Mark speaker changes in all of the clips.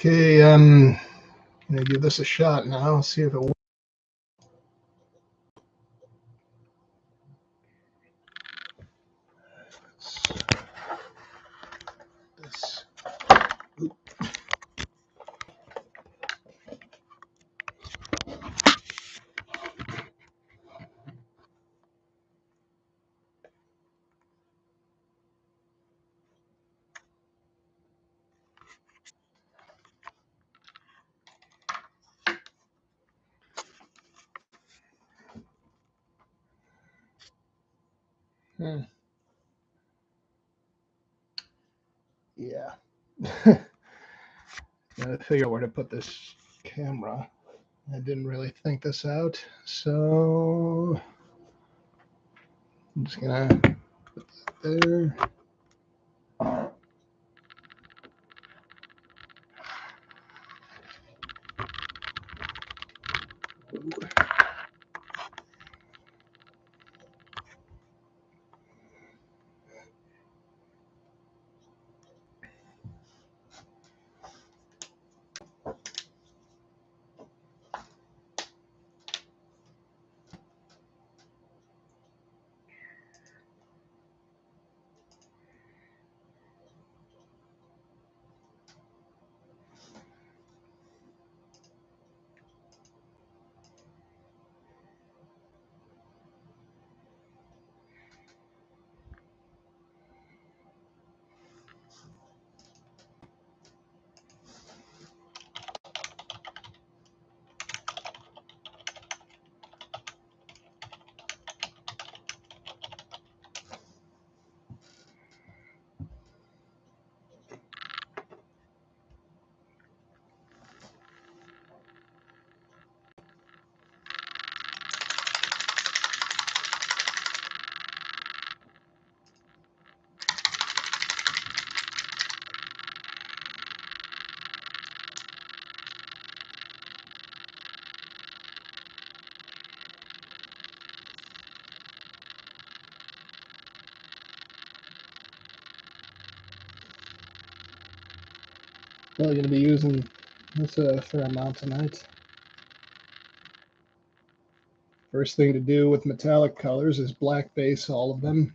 Speaker 1: Okay, gonna give this a shot now. See if it works. This. Yeah. Gotta figure out where to put this camera. I didn't really think this out, so I'm just gonna put that there. Probably gonna be using this a fair amount tonight. First thing to do with metallic colors is black base all of them.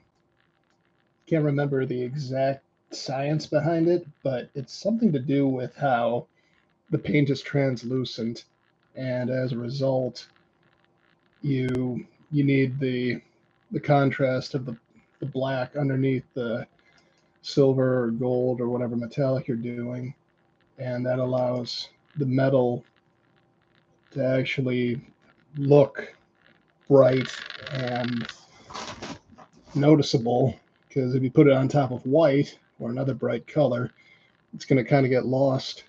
Speaker 1: Can't remember the exact science behind it, but it's something to do with how the paint is translucent, and as a result, you need the contrast of the black underneath the silver or gold or whatever metallic you're doing, and that allows the metal to actually look bright and noticeable, because if you put it on top of white or another bright color, it's going to kind of get lost.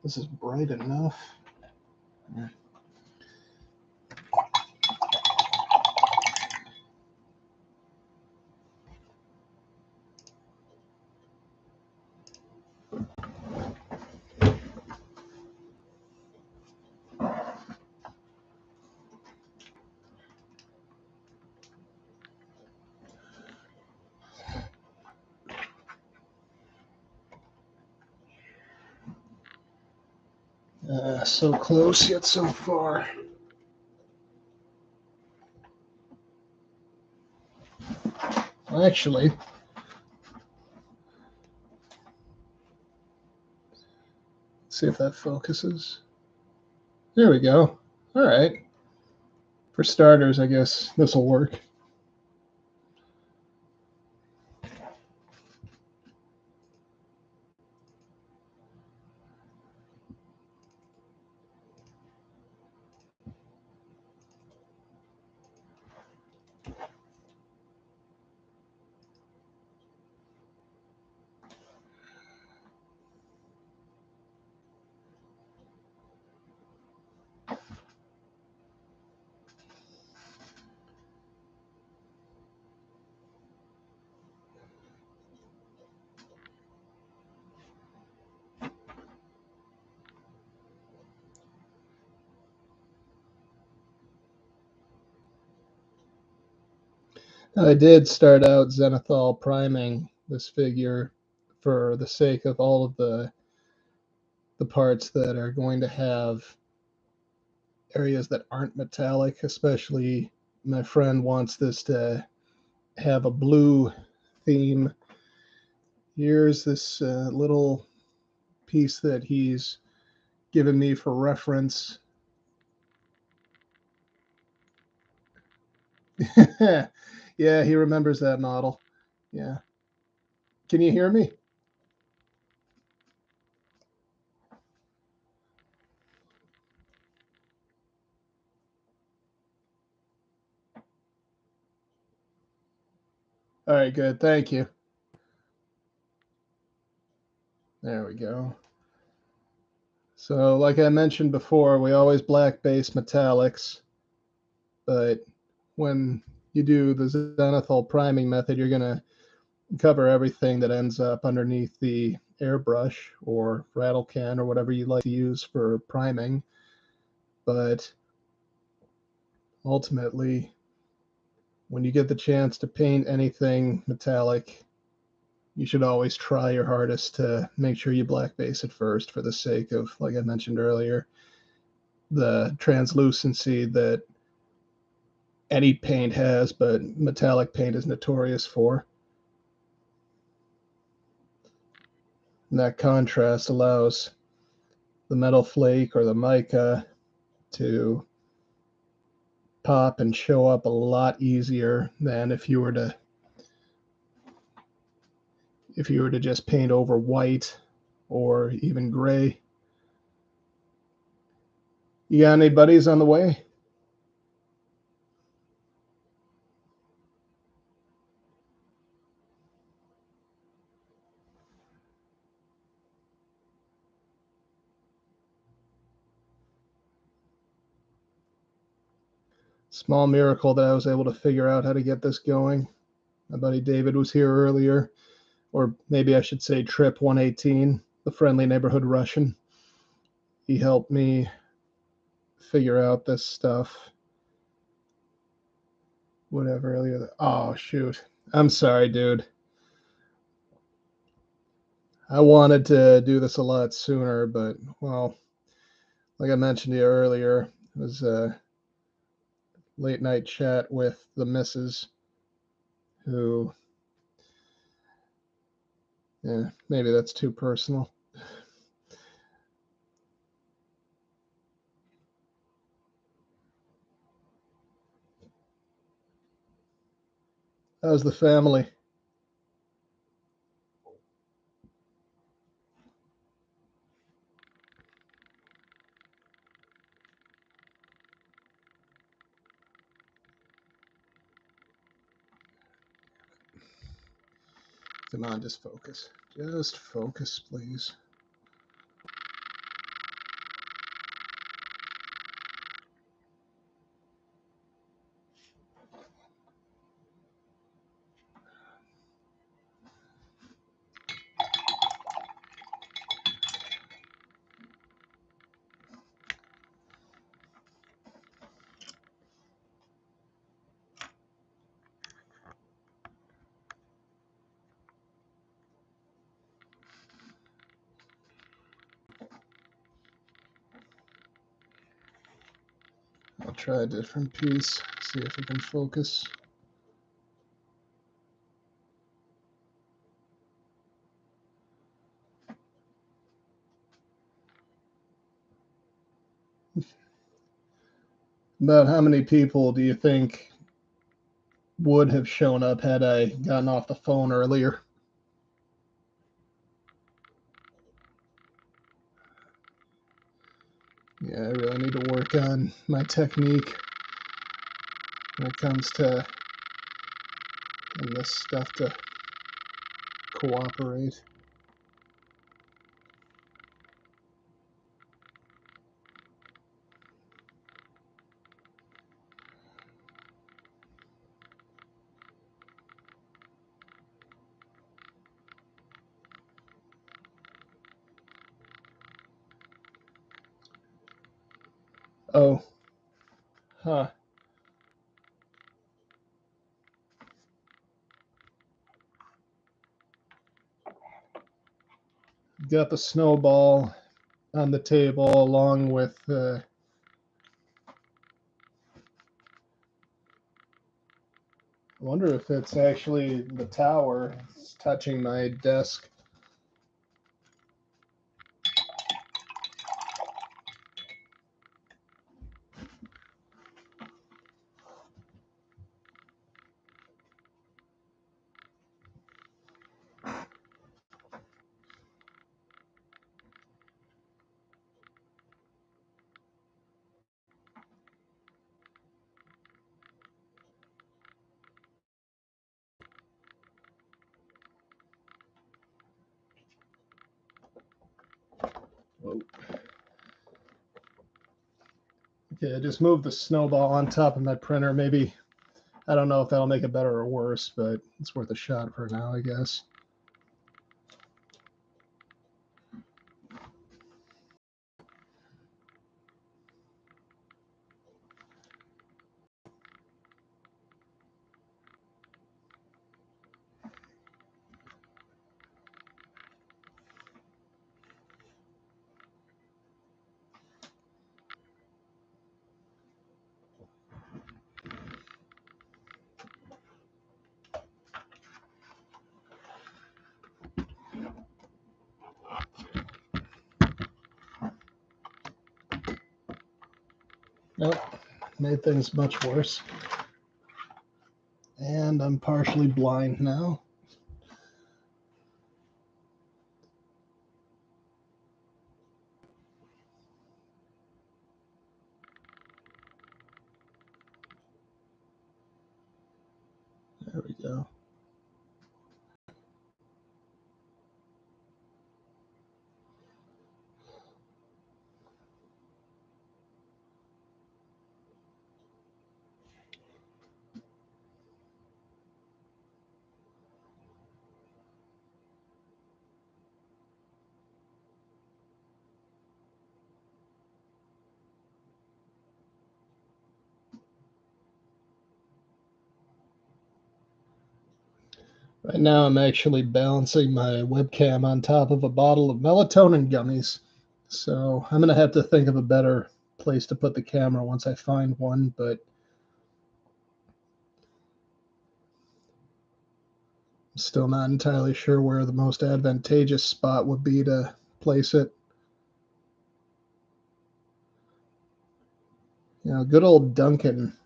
Speaker 1: This is bright enough. Yeah. So close yet so far. Well, actually, let's see if that focuses. There we go. All right. For starters, I guess this will work. I did start out zenithal priming this figure for the sake of all of the parts that are going to have areas that aren't metallic, especially my friend wants this to have a blue theme. Here's this little piece that he's given me for reference. Yeah, he remembers that model. Yeah. Can you hear me? All right, good. Thank you. There we go. So, like I mentioned before, we always black base metallics, but when you do the zenithal priming method, you're going to cover everything that ends up underneath the airbrush or rattle can or whatever you like to use for priming. But ultimately, when you get the chance to paint anything metallic, you should always try your hardest to make sure you black base it first for the sake of, like I mentioned earlier, the translucency that any paint has, but metallic paint is notorious for. And that contrast allows the metal flake or the mica to pop and show up a lot easier than if you were to just paint over white or even gray. You got any buddies on the way? Small miracle that I was able to figure out how to get this going. My buddy David was here earlier, or maybe I should say Trip 118, the friendly neighborhood Russian. He helped me figure out this stuff. Whatever earlier. Oh, shoot. I'm sorry, dude. I wanted to do this a lot sooner, but, well, like I mentioned to you earlier, it was a late night chat with the missus who, yeah, maybe that's too personal. How's the family? Come on, just focus. Just focus, please. I'll try a different piece, see if we can focus. About how many people do you think would have shown up had I gotten off the phone earlier? Yeah, I really need to work on my technique when it comes to getting this stuff to cooperate. Oh, huh. got the snowball on the table along with I wonder if it's actually the tower. It's touching my desk. Whoa. Okay, I just moved the snowball on top of my printer. Maybe, I don't know if that'll make it better or worse, but it's worth a shot for now, I guess. Nope, made things much worse. And I'm partially blind now. There we go. Right now, I'm actually balancing my webcam on top of a bottle of melatonin gummies. So I'm going to have to think of a better place to put the camera once I find one, but I'm still not entirely sure where the most advantageous spot would be to place it. You know, good old Duncan,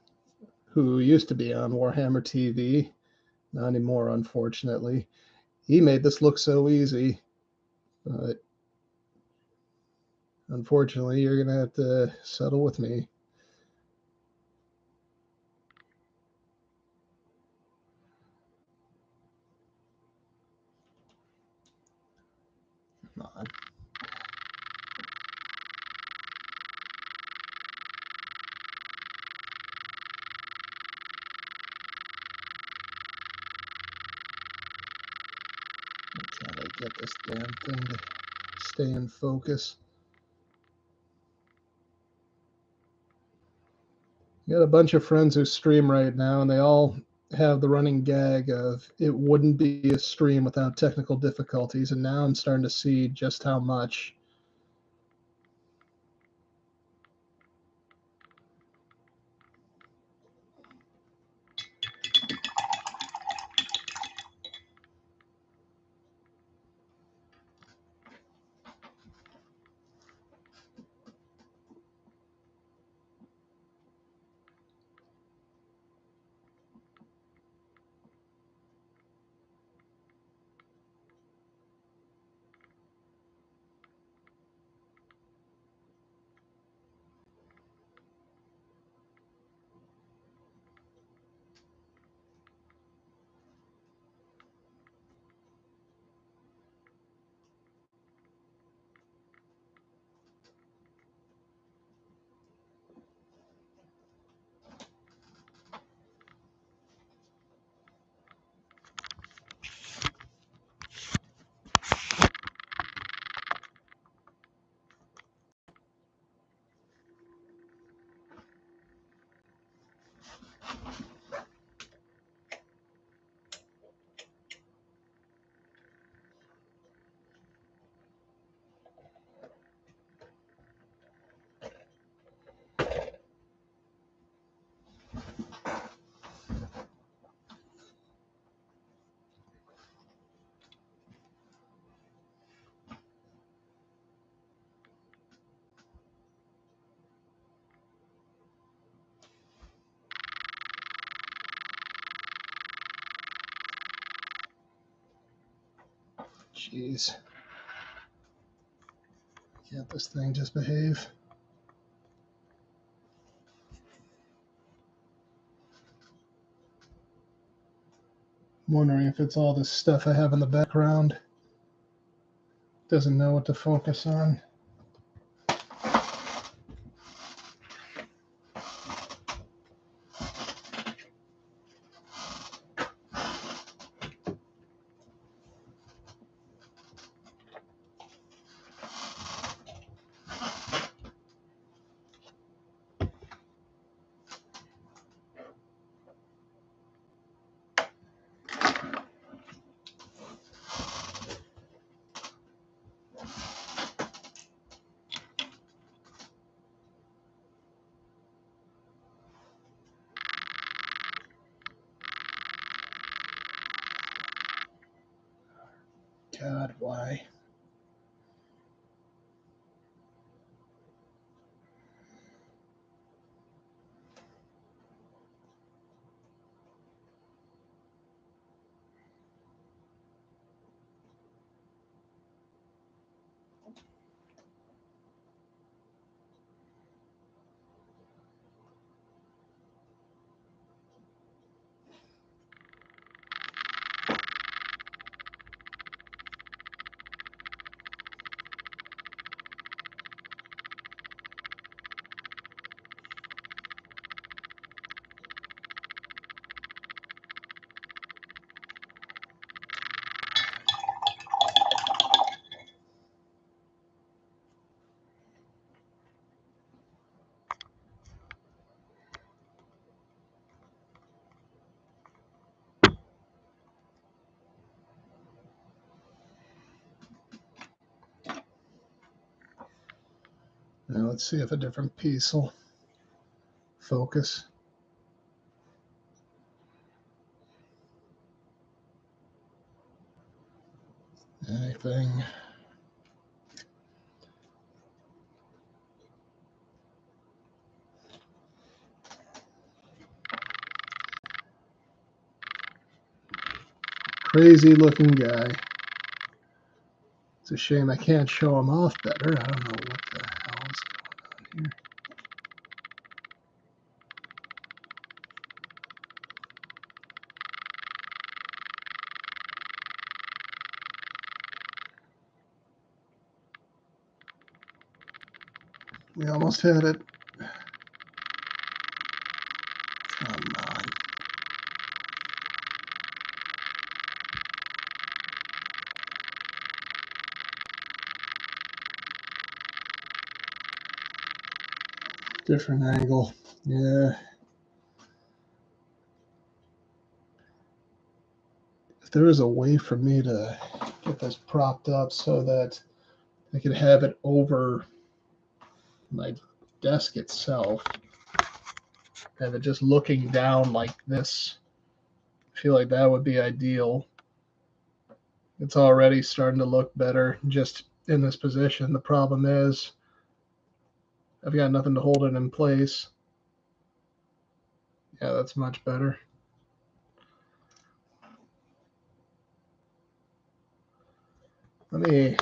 Speaker 1: who used to be on Warhammer TV, not anymore, unfortunately. He made this look so easy, but unfortunately, you're going to have to settle with me. Come on. Can't I get this damn thing to stay in focus? Got a bunch of friends who stream right now, and they all have the running gag of it wouldn't be a stream without technical difficulties, and now I'm starting to see just how much. Jeez. Can't this thing just behave? I'm wondering if it's all this stuff I have in the background. Doesn't know what to focus on. God, why? Now let's see if a different piece will focus. Anything. Crazy looking guy. It's a shame I can't show him off better. I don't know what the hell is going on here. We almost had it. Come on. Different angle. Yeah. If there was a way for me to get this propped up so that I could have it over my desk itself, have it just looking down like this, I feel like that would be ideal. It's already starting to look better just in this position. The problem is I've got nothing to hold it in place. Yeah, that's much better. Let me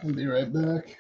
Speaker 1: I'll be right back.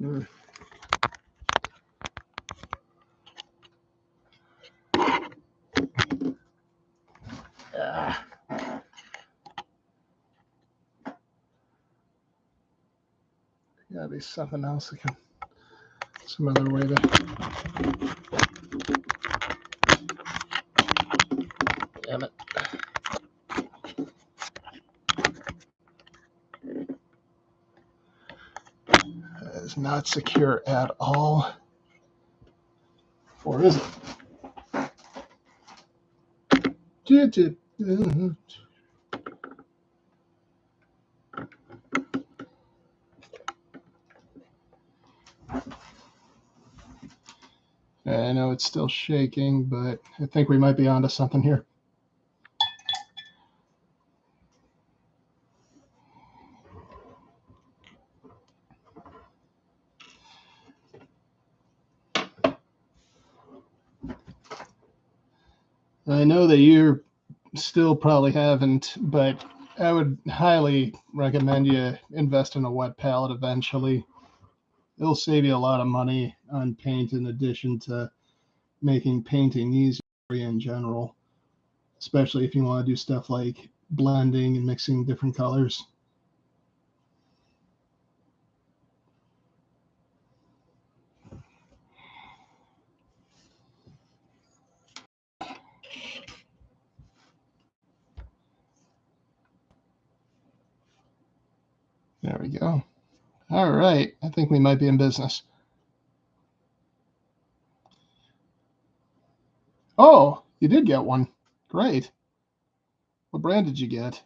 Speaker 1: Mm. Ah. Gotta be something else that can, some other way to. Damn it. That is not secure at all. Or is it? I know it's still shaking, but I think we might be onto something here. I know that you still probably haven't, but I would highly recommend you invest in a wet palette eventually. It'll save you a lot of money on paint in addition to making painting easier for you in general, especially if you want to do stuff like blending and mixing different colors. There we go. All right, I think we might be in business. Oh, you did get one. Great. What brand did you get?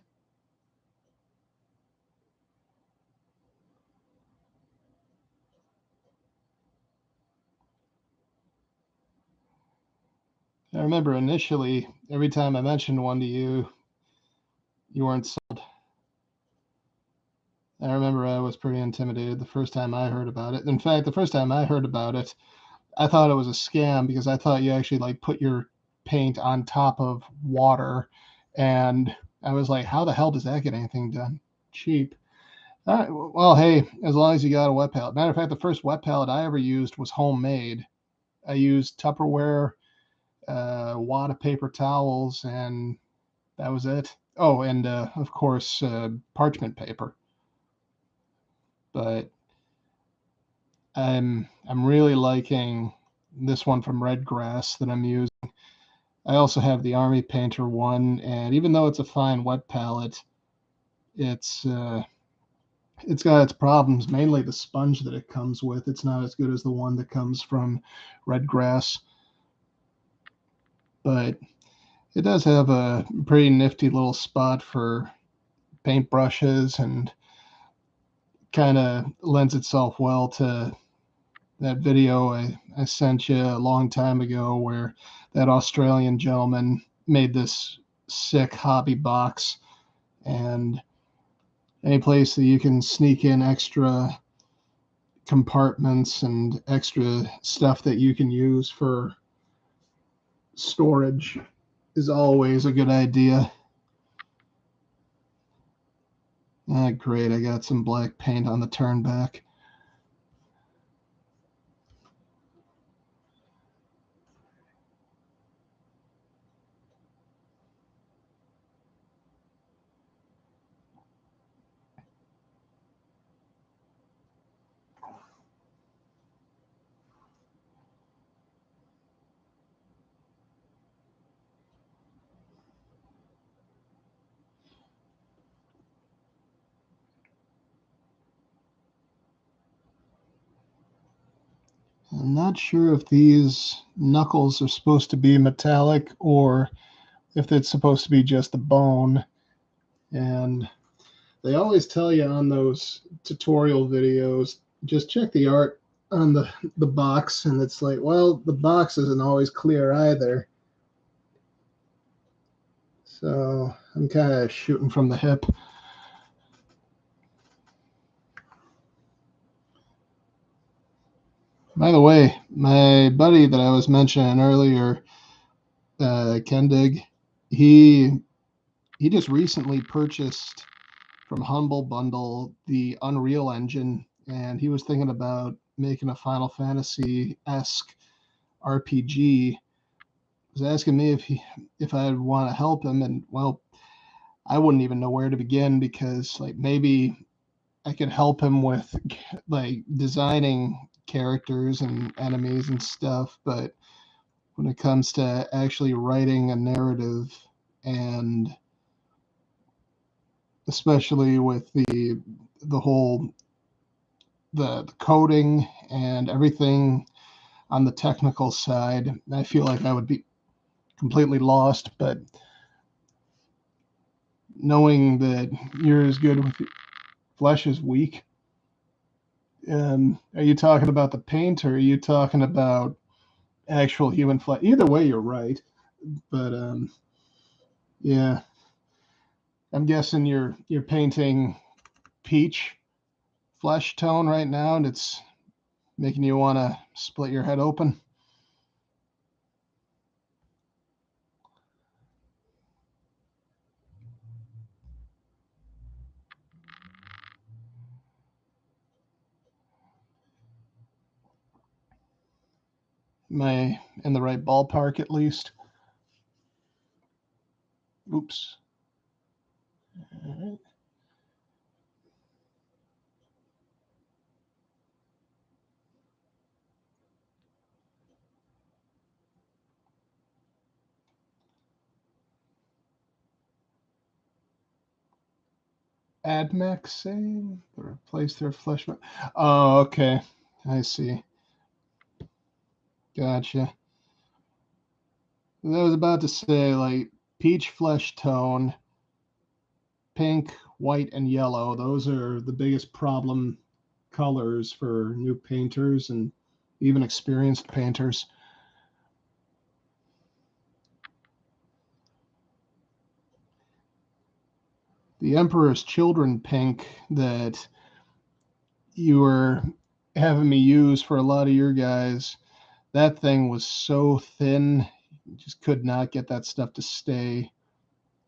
Speaker 1: I remember initially, every time I mentioned one to you, you weren't sold. I remember I was pretty intimidated the first time I heard about it. In fact, the first time I heard about it, I thought it was a scam because I thought you actually like put your paint on top of water, and I was like, how the hell does that get anything done? Cheap. All right, well, hey, as long as you got a wet palette. Matter of fact, the first wet palette I ever used was homemade. I used Tupperware, wad of paper towels, and that was it. Oh, and of course, parchment paper. But I'm really liking this one from Redgrass that I'm using. I also have the Army Painter one, and even though it's a fine wet palette, it's got its problems. Mainly the sponge that it comes with. It's not as good as the one that comes from Redgrass, but it does have a pretty nifty little spot for paintbrushes and kind of lends itself well to that video I sent you a long time ago where that Australian gentleman made this sick hobby box, and any place that you can sneak in extra compartments and extra stuff that you can use for storage is always a good idea. Ah, great, I got some black paint on the turnback. I'm not sure if these knuckles are supposed to be metallic or if it's supposed to be just the bone. And they always tell you on those tutorial videos, just check the art on the box. And it's like, well, the box isn't always clear either. So I'm kind of shooting from the hip. By the way, my buddy that I was mentioning earlier, Kendig, he just recently purchased from Humble Bundle the Unreal Engine, and he was thinking about making a Final Fantasy-esque RPG, was asking me if I'd want to help him, and well, I wouldn't even know where to begin, because like maybe I could help him with like designing characters and enemies and stuff, but when it comes to actually writing a narrative, and especially with the whole the coding and everything on the technical side, I feel like I would be completely lost. But knowing that you're as good with flesh as weak, are you talking about the paint, or are you talking about actual human flesh? Either way, you're right. But yeah, I'm guessing you're painting peach flesh tone right now, and it's making you want to split your head open. Am I in the right ballpark at least? Oops. All right. AdMax saying replace their flesh. Oh, okay. I see. Gotcha. I was about to say, like, peach flesh tone, pink, white, and yellow. Those are the biggest problem colors for new painters and even experienced painters. The Emperor's Children pink that you were having me use for a lot of your guys, that thing was so thin, you just could not get that stuff to stay.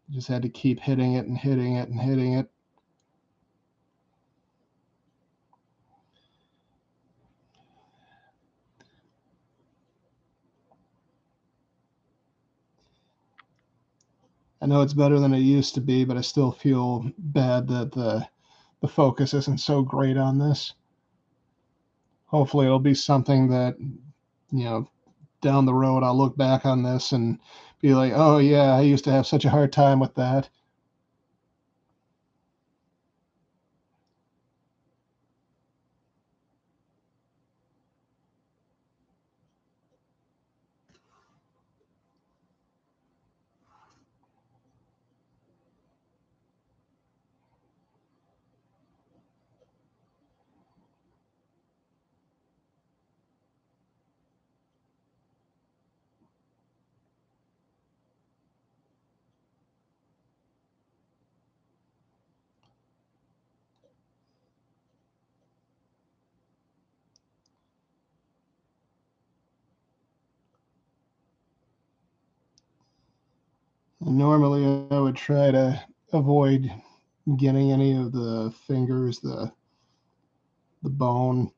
Speaker 1: You just had to keep hitting it and hitting it and hitting it. I know it's better than it used to be, but I still feel bad that the focus isn't so great on this. Hopefully it'll be something that, down the road I'll look back on this and be like, oh yeah, I used to have such a hard time with that. Normally I would try to avoid getting any of the fingers, the bone,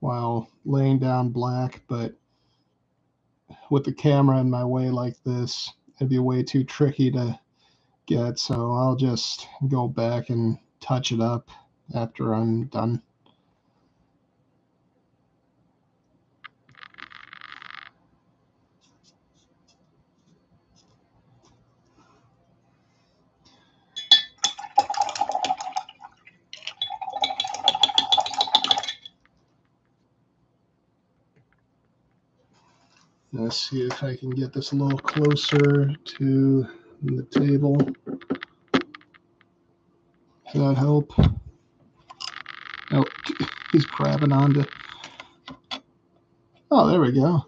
Speaker 1: while laying down black, but with the camera in my way like this, it'd be way too tricky to get, so I'll just go back and touch it up after I'm done. Let's see if I can get this a little closer to the table. Does that help? Oh, he's grabbing onto. Oh, there we go.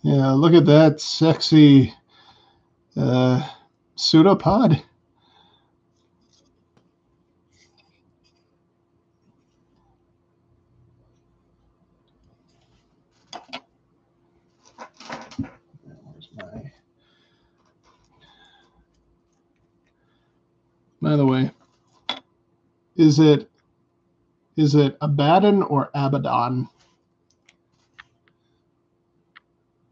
Speaker 1: Yeah, look at that sexy pseudopod. Where's my? By the way, is it Is it Abaddon or Abaddon?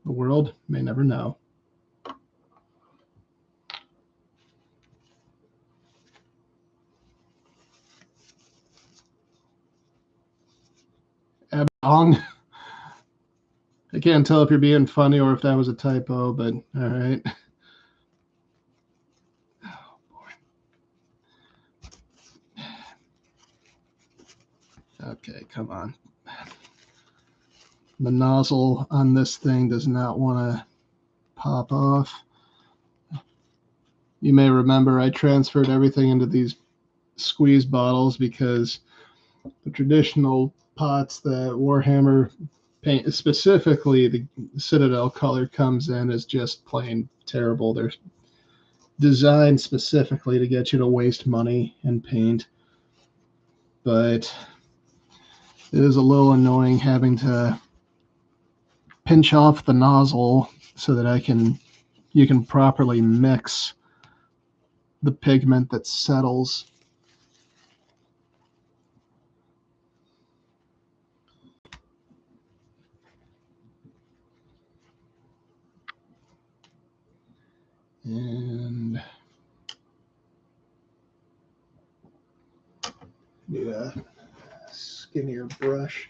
Speaker 1: The world may never know. Abaddon. I can't tell if you're being funny or if that was a typo, but all right. Oh, boy. Okay, come on. The nozzle on this thing does not want to pop off. You may remember I transferred everything into these squeeze bottles because the traditional pots that Warhammer paint, specifically the Citadel color, comes in is just plain terrible. They're designed specifically to get you to waste money and paint, but it is a little annoying having to pinch off the nozzle so that you can properly mix the pigment that settles. And need a skinnier brush.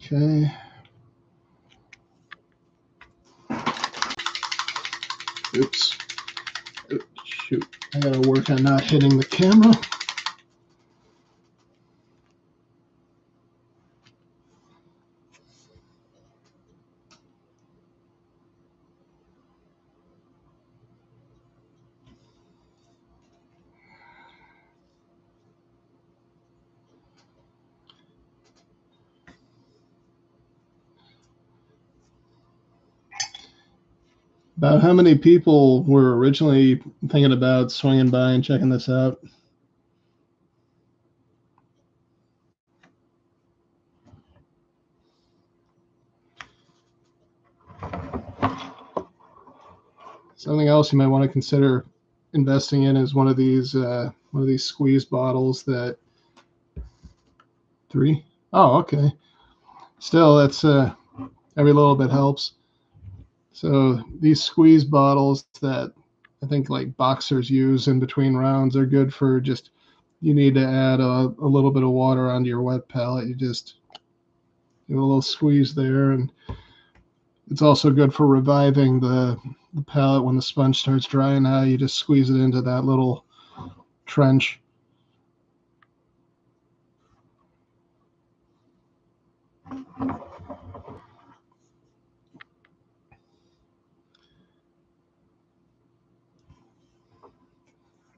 Speaker 1: Okay. Oops. Oops. Shoot. I gotta work on not hitting the camera. About how many people were originally thinking about swinging by and checking this out? Something else you might want to consider investing in is one of these squeeze bottles that 3. Oh, okay. Still, that's every little bit helps. So these squeeze bottles that I think like boxers use in between rounds are good for just, you need to add a little bit of water onto your wet palette. You just give a little squeeze there, and it's also good for reviving the palette when the sponge starts drying out. You just squeeze it into that little trench.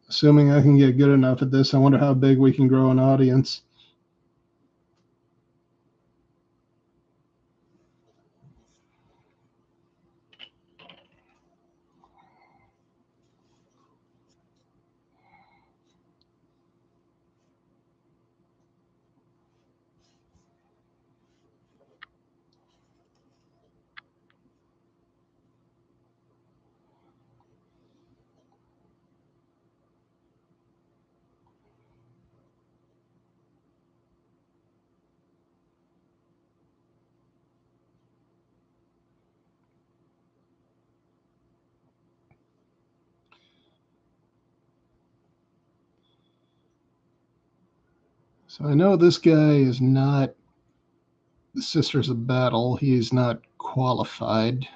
Speaker 1: Assuming I can get good enough at this, I wonder how big we can grow an audience. So I know this guy is not the Sisters of Battle. He is not qualified.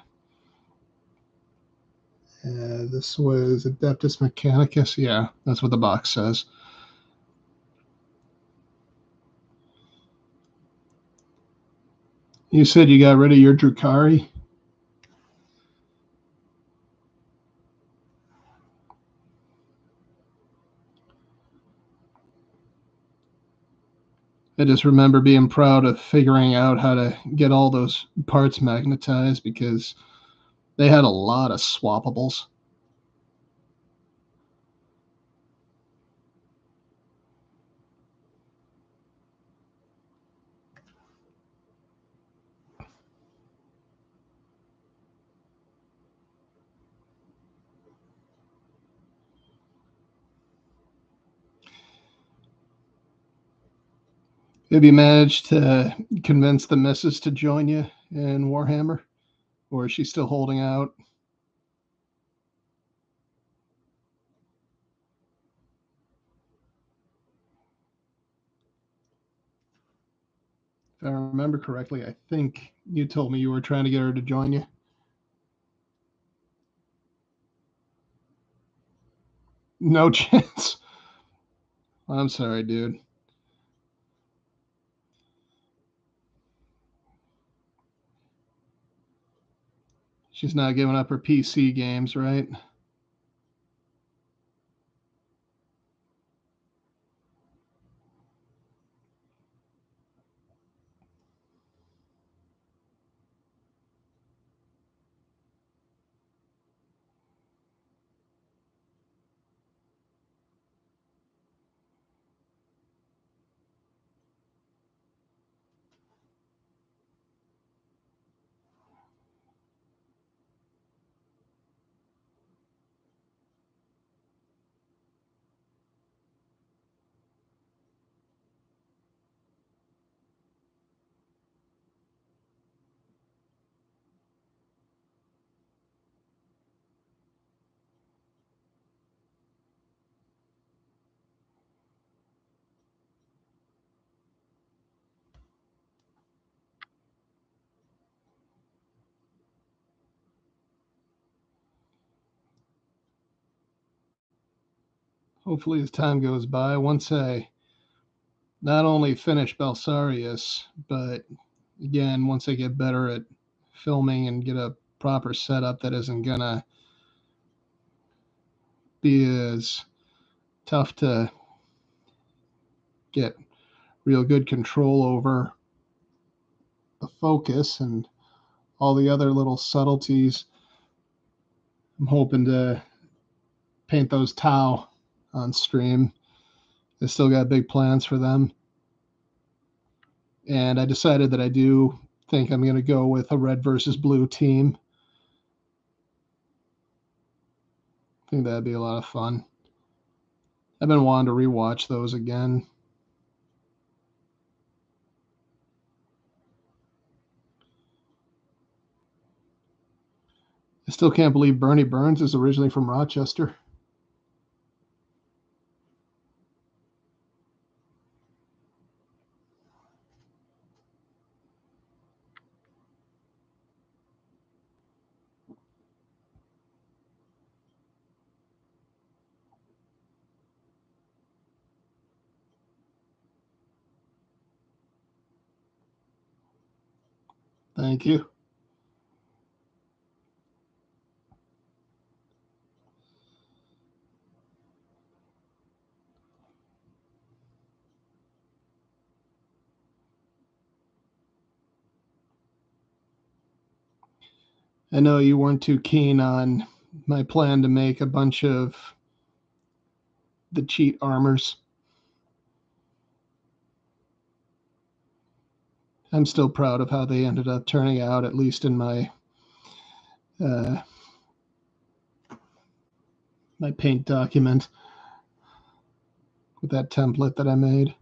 Speaker 1: This was Adeptus Mechanicus. Yeah, that's what the box says. You said you got rid of your Drukhari? I just remember being proud of figuring out how to get all those parts magnetized because they had a lot of swappables. Have you managed to convince the missus to join you in Warhammer? Or is she still holding out? If I remember correctly, I think you told me you were trying to get her to join you. No chance. I'm sorry, dude. She's not giving up her PC games, right? Hopefully, as time goes by, once I not only finish Belisarius, but again, once I get better at filming and get a proper setup that isn't gonna be as tough to get real good control over the focus and all the other little subtleties. I'm hoping to paint those Tau on stream. I still got big plans for them. And I decided that I do think I'm going to go with a red versus blue team. I think that'd be a lot of fun. I've been wanting to rewatch those again. I still can't believe Bernie Burns is originally from Rochester. Thank you. I know you weren't too keen on my plan to make a bunch of the cheat armors. I'm still proud of how they ended up turning out, at least in my my paint document with that template that I made.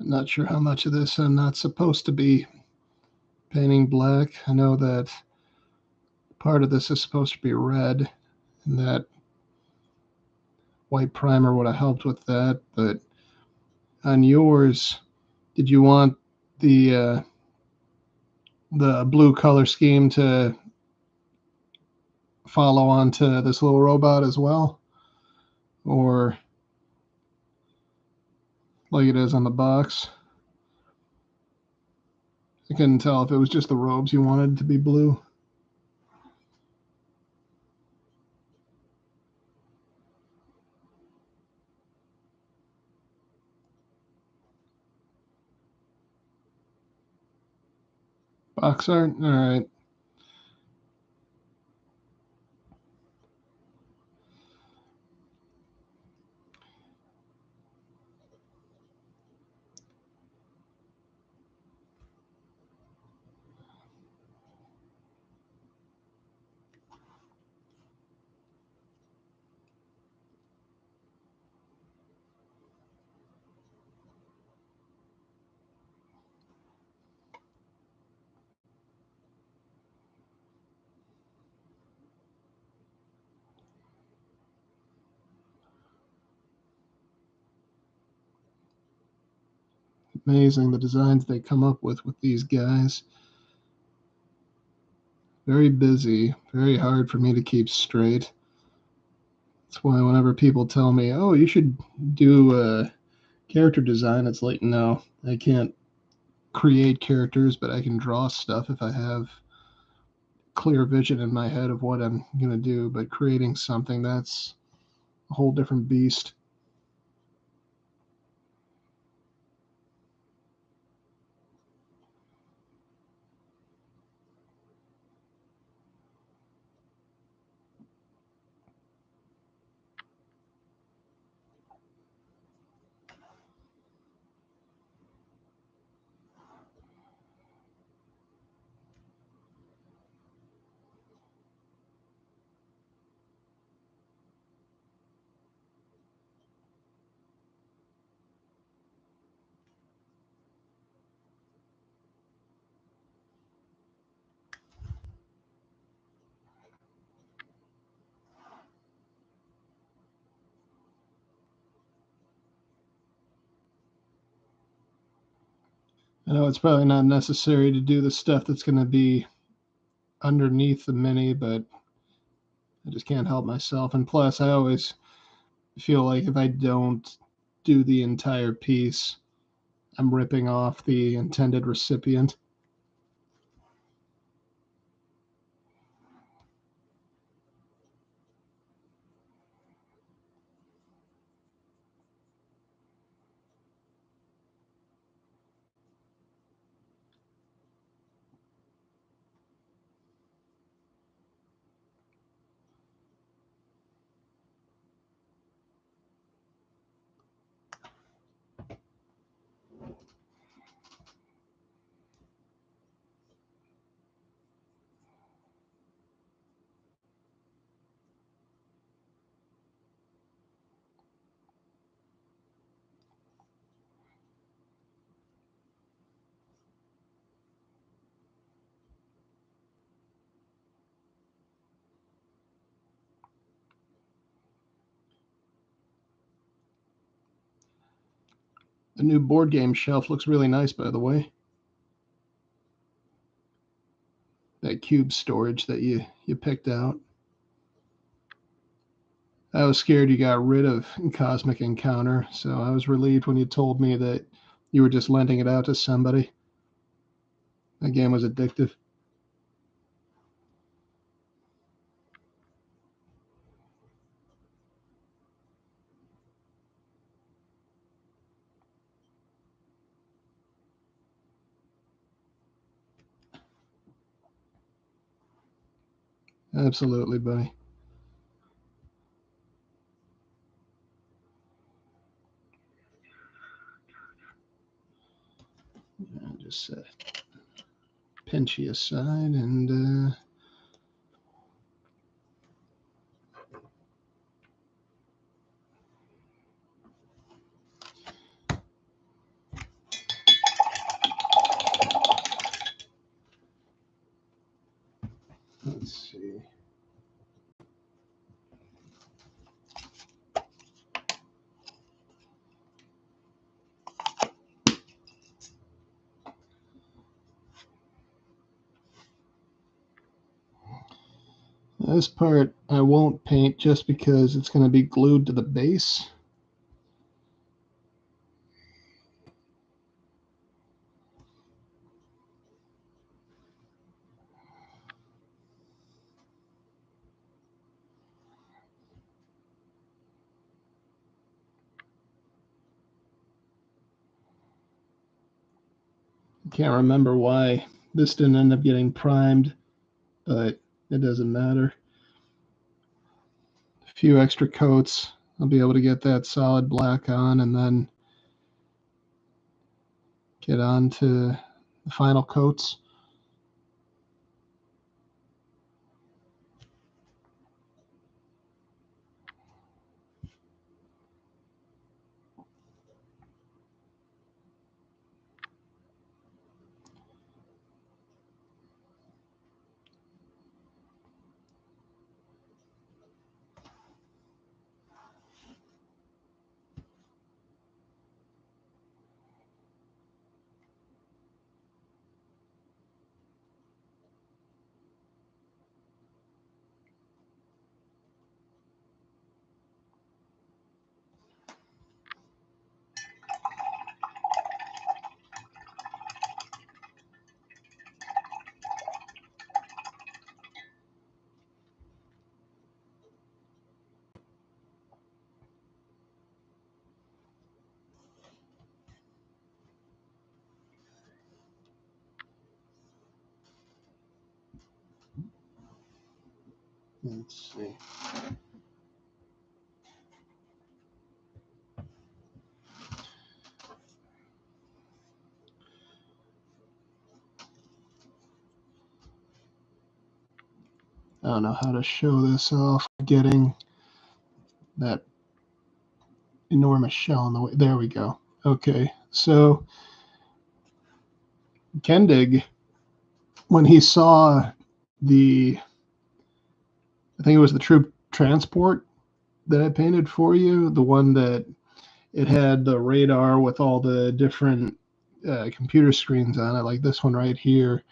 Speaker 1: I'm not sure how much of this I'm not supposed to be painting black. I know that part of this is supposed to be red, and that white primer would have helped with that. But on yours, did you want the blue color scheme to follow on to this little robot as well, or like it is on the box? I couldn't tell if it was just the robes you wanted to be blue. Box art? All right. Amazing the designs they come up with these guys. Very busy, very hard for me to keep straight. That's why whenever people tell me, oh, you should do character design, it's like, no, I can't create characters, but I can draw stuff if I have clear vision in my head of what I'm going to do. But creating something, that's a whole different beast. I know it's probably not necessary to do the stuff that's going to be underneath the mini, but I just can't help myself. And plus, I always feel like if I don't do the entire piece, I'm ripping off the intended recipient. The new board game shelf looks really nice, by the way. That cube storage that you picked out. I was scared you got rid of Cosmic Encounter, so I was relieved when you told me that you were just lending it out to somebody. That game was addictive. Absolutely, buddy. I'll just pinch you aside and This part I won't paint just because it's going to be glued to the base. Can't remember why this didn't end up getting primed, but it doesn't matter. A few extra coats, I'll be able to get that solid black on and then get on to the final coats. Let's see. I don't know how to show this off. Getting that enormous shell in the way. There we go. Okay, so Kendig, when he saw the, I think it was the troop transport that I painted for you, the one that it had the radar with all the different computer screens on it, like this one right here.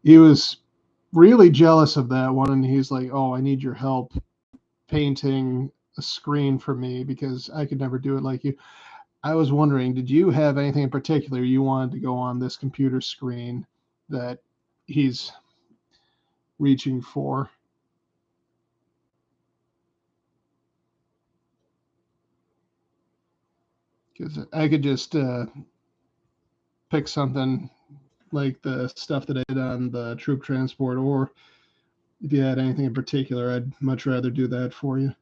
Speaker 1: He was really jealous of that one, and he's like, "Oh, I need your help painting a screen for me because I could never do it like you." I was wondering, did you have anything in particular you wanted to go on this computer screen that he's reaching for? Because I could just pick something like the stuff that I did on the troop transport, or if you had anything in particular, I'd much rather do that for you.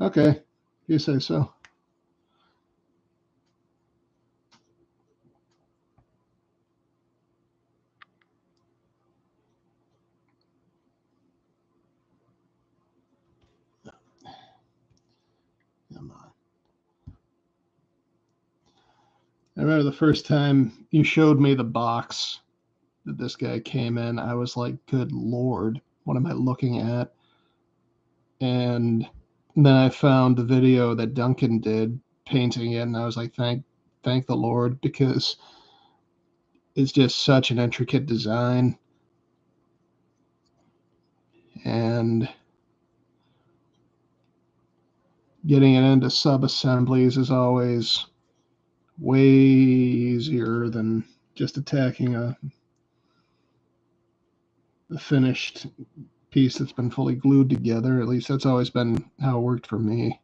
Speaker 1: Okay, you say so. Come on. I remember the first time you showed me the box that this guy came in, I was like, good Lord, what am I looking at? And then I found the video that Duncan did painting it, and I was like, thank the Lord, because it's just such an intricate design. And getting it into sub-assemblies is always way easier than just attacking a finished piece that's been fully glued together. At least that's always been how it worked for me.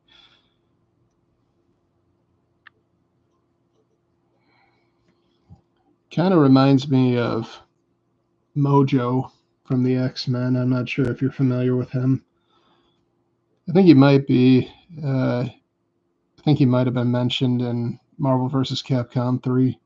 Speaker 1: Kind of reminds me of Mojo from the X-Men. I'm not sure if you're familiar with him. I think he might be. I think he might have been mentioned in Marvel vs. Capcom 3.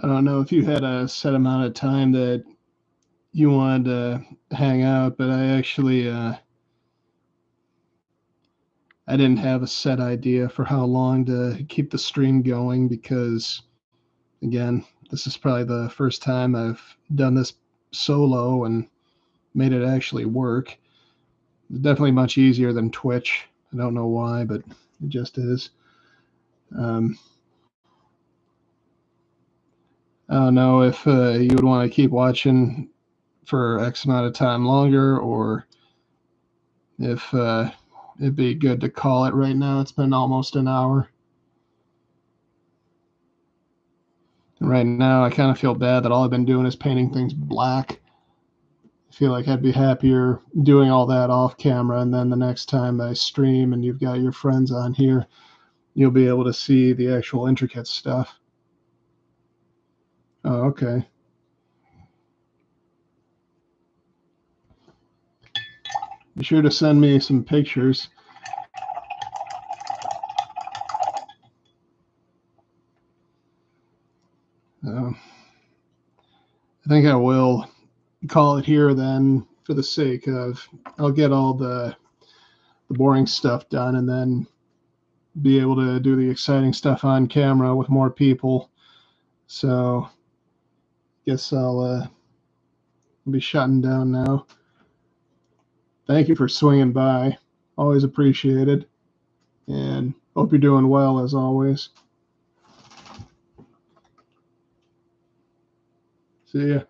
Speaker 1: I don't know if you had a set amount of time that you wanted to hang out, but I actually I didn't have a set idea for how long to keep the stream going because, again, this is probably the first time I've done this solo and made it actually work. It's definitely much easier than Twitch. I don't know why, but it just is. I don't know if you would want to keep watching for X amount of time longer, or if it'd be good to call it right now. It's been almost an hour. And right now, I kind of feel bad that all I've been doing is painting things black. I feel like I'd be happier doing all that off camera, and then the next time I stream and you've got your friends on here, you'll be able to see the actual intricate stuff. Oh, okay. Be sure to send me some pictures. I think I will call it here then, for the sake of I'll get all the boring stuff done and then be able to do the exciting stuff on camera with more people. So guess I'll be shutting down now. Thank you for swinging by. Always appreciated. And hope you're doing well as always. See ya.